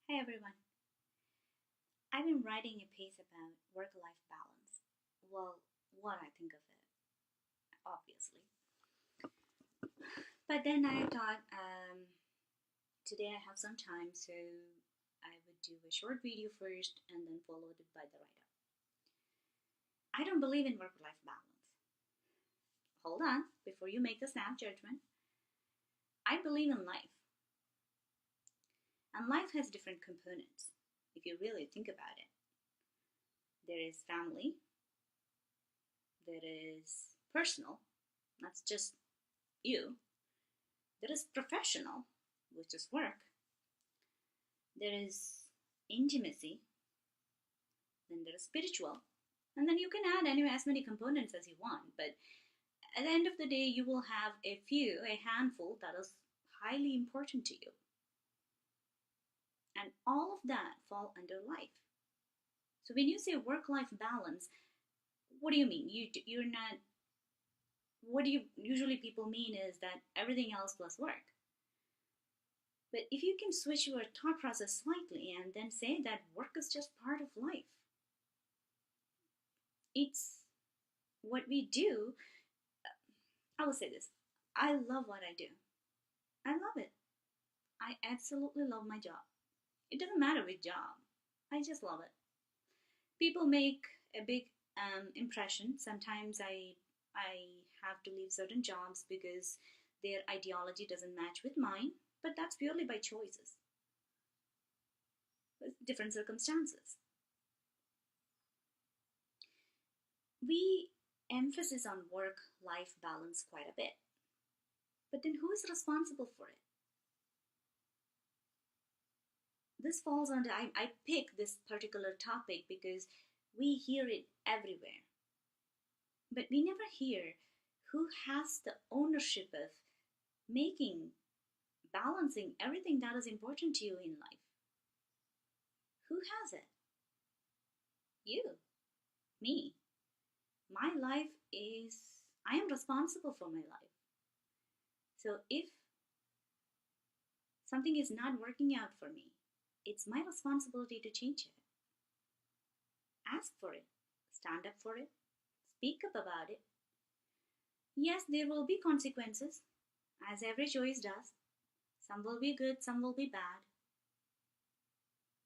Hey everyone. I've been writing a piece about work life balance. Well, what I think of it, obviously. But then I thought today I have some time, so I would do a short video first and then followed it by the write up. I don't believe in work life balance. Hold on, before you make the snap judgment. I believe in life, and life has different components if you really think about it. There is family, there is personal, that's just you. There is professional, which is work. There is intimacy. Then there is spiritual. And then you can add as many components as you want. But at the end of the day, you will have a handful that is highly important to you. And all of that fall under life. So when you say work-life balance, what do you mean? You're not. What do you usually people mean is that everything else plus work. But if you can switch your thought process slightly and then say that work is just part of life, it's what we do. I will say this, I love what I do. I love it. I absolutely love my job. It doesn't matter which job, I just love it. People make a big impression. Sometimes I have to leave certain jobs because their ideology doesn't match with mine, but that's purely by choices, with different circumstances. We emphasis on work life balance quite a bit, but then who is responsible for it? This falls under, I pick this particular topic because we hear it everywhere, but we never hear who has the ownership of making, balancing everything that is important to you in life. Who has it? You, me. My life is, I am responsible for my life. So if something is not working out for me, it's my responsibility to change it. Ask for it, stand up for it, speak up about it. Yes, there will be consequences, as every choice does. Some will be good, some will be bad.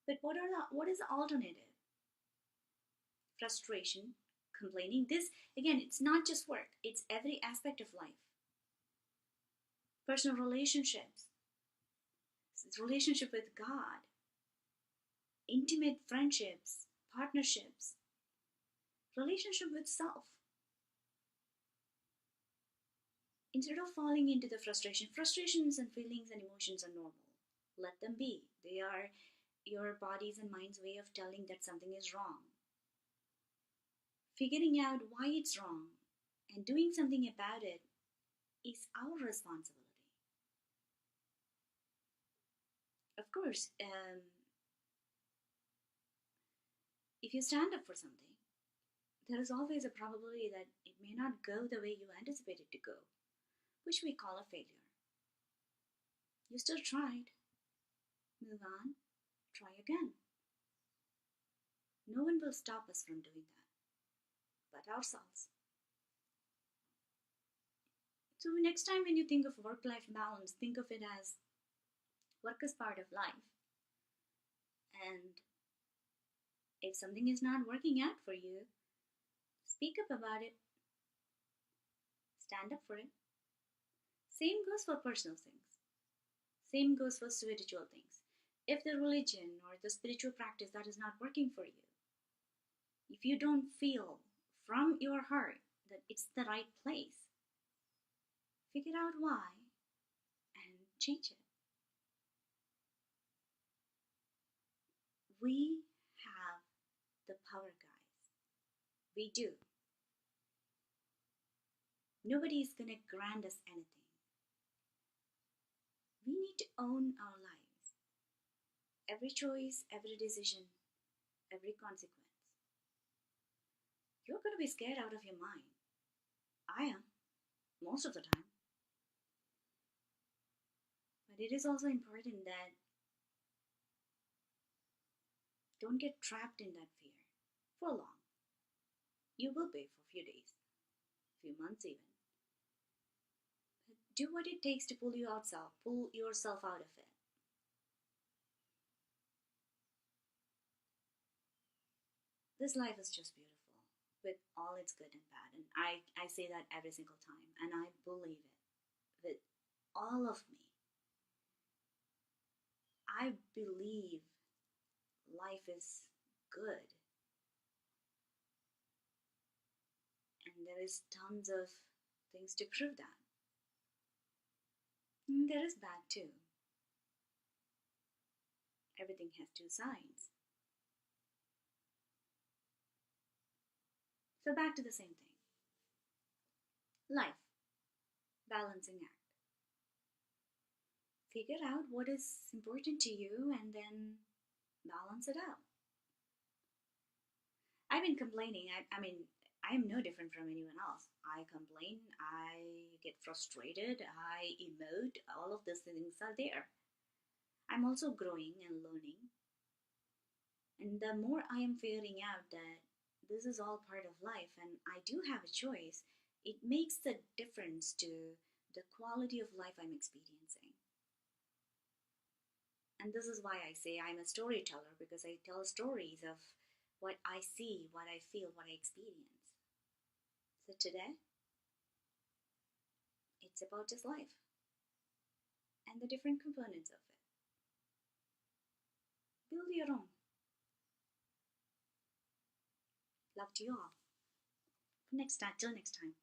But what is the alternative? Frustration, complaining. This, again, it's not just work, it's every aspect of life. Personal relationships, relationship with God, intimate friendships, partnerships, relationship with self. Instead of falling into the frustrations and feelings and emotions are normal. Let them be. They are your body's and mind's way of telling that something is wrong. Figuring out why it's wrong and doing something about it is our responsibility. Of course, if you stand up for something, there is always a probability that it may not go the way you anticipate it to go, which we call a failure. You still tried. Move on. Try again. No one will stop us from doing that but ourselves. So next time when you think of work-life balance, think of it as work is part of life. And if something is not working out for you, speak up about it. Stand up for it. Same goes for personal things. Same goes for spiritual things. If the religion or the spiritual practice that is not working for you, if you don't feel from your heart that it's the right place, figure out why and change it. We have the power, guys. We do. Nobody is going to grant us anything. We need to own our lives. Every choice, every decision, every consequence. You're going to be scared out of your mind. I am, most of the time. But it is also important that Don't get trapped in that fear for long. You will be for a few days, few months even. But do what it takes to pull yourself out of it. This life is just beautiful with all its good and bad. And I say that every single time. And I believe it with all of me. I believe life is good. And there is tons of things to prove that. And there is bad too. Everything has two sides. So back to the same thing. Life. Balancing act. Figure out what is important to you and then balance it out. I've been complaining. I mean, I am no different from anyone else. I complain, I get frustrated, I emote, all of those things are there. I'm also growing and learning. And the more I am figuring out that this is all part of life and I do have a choice, it makes the difference to the quality of life I'm experiencing. And this is why I say I'm a storyteller, because I tell stories of what I see, what I feel, what I experience. So today, it's about just life and the different components of it. Build your own. Love to you all. Till next time.